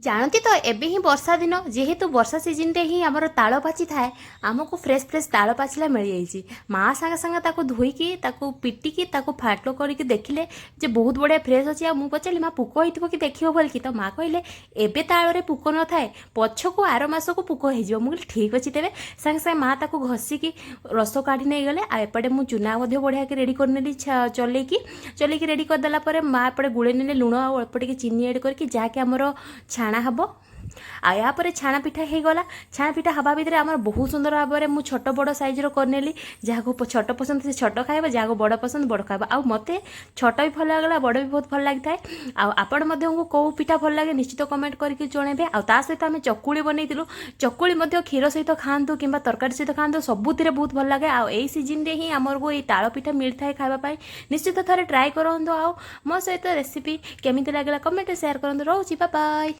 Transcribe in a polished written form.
ଜାଣନ୍ତି ତ ଏବେ ହିଁ ବର୍ଷା ଦିନ, ଯେହେତୁ ବର୍ଷା ସିଜନରେ ହିଁ ଆମର ତାଳ ପାଚି ଥାଏ, ଆମକୁ ଫ୍ରେଶ୍ ଫ୍ରେଶ୍ ତାଳ ପାଚିଲା ମିଳିଯାଇଛି। ମା ସାଙ୍ଗେ ସାଙ୍ଗେ ତାକୁ ଧୋଇକି ତାକୁ ପିଟିକି ତାକୁ ଫାଟ କରିକି ଦେଖିଲେ ଯେ ବହୁତ ବଢ଼ିଆ ଫ୍ରେଶ୍ ଅଛି। ଆଉ ମୁଁ ପଚାରିଲି ମା ପୋକ ହେଇଥିବ କି ଦେଖିବ ବୋଲିକି, ତ ମା କହିଲେ ଏବେ ତାଳରେ ପୋକ ନଥାଏ, ପଛକୁ ଆର ମାସକୁ ପୋକ ହେଇଯିବ। ମୁଁ କହିଲି ଠିକ୍ ଅଛି ତେବେ। ସାଙ୍ଗେ ସାଙ୍ଗେ ମା ତାକୁ ଘଷିକି ରସ କାଢ଼ି ନେଇଗଲେ। ଆଉ ଏପଟେ ମୁଁ ଚୁନା ମଧ୍ୟ ବଢ଼ିଆକି ରେଡ଼ି କରିନେଲି ଚଲେଇକି ରେଡ଼ି କରିଦେଲା ପରେ ମା ଏପଟେ ଗୋଳେଇ ନେଲେ ଲୁଣ ଆଉ ଅଳ୍ପ ଟିକେ ଚିନି ଆଡ଼୍ କରିକି, ଯାହାକି ଆମର ଛାଣା ହେବ। ଆଉ ୟା ପରେ ଛାଣା ପିଠା ହେଇଗଲା। ଛାଣା ପିଠା ହେବା ଭିତରେ ଆମର ବହୁତ ସୁନ୍ଦର ଭାବରେ ମୁଁ ଛୋଟ ବଡ଼ ସାଇଜ୍ର କରିନେଲି। ଯାହାକୁ ଛୋଟ ପସନ୍ଦ ସେ ଛୋଟ ଖାଇବ, ଯାହାକୁ ବଡ଼ ପସନ୍ଦ ବଡ଼ ଖାଇବ। ଆଉ ମୋତେ ଛୋଟ ବି ଭଲ ଲାଗିଲା, ବଡ଼ ବି ବହୁତ ଭଲ ଲାଗିଥାଏ। ଆଉ ଆପଣ ମଧ୍ୟଙ୍କୁ କେଉଁ ପିଠା ଭଲ ଲାଗେ ନିଶ୍ଚିତ କମେଣ୍ଟ କରିକି ଜଣାଇବେ। ଆଉ ତା ସହିତ ଆମେ ଚକୁଳି ବନେଇଥିଲୁ। ଚକୁଳି ମଧ୍ୟ କ୍ଷୀର ସହିତ ଖାଆନ୍ତୁ କିମ୍ବା ତରକାରୀ ସହିତ ଖାଆନ୍ତୁ, ସବୁଥିରେ ବହୁତ ଭଲ ଲାଗେ। ଆଉ ଏଇ ସିଜନରେ ହିଁ ଆମକୁ ଏଇ ତାଳ ପିଠା ମିଳିଥାଏ ଖାଇବା ପାଇଁ। ନିଶ୍ଚିତ ଥରେ ଟ୍ରାଏ କରନ୍ତୁ। ଆଉ ମୋ ସହିତ ରେସିପି କେମିତି ଲାଗିଲା କମେଣ୍ଟରେ ସେୟାର କରନ୍ତୁ। ରହୁଛି, ବାଏ ବାଏ।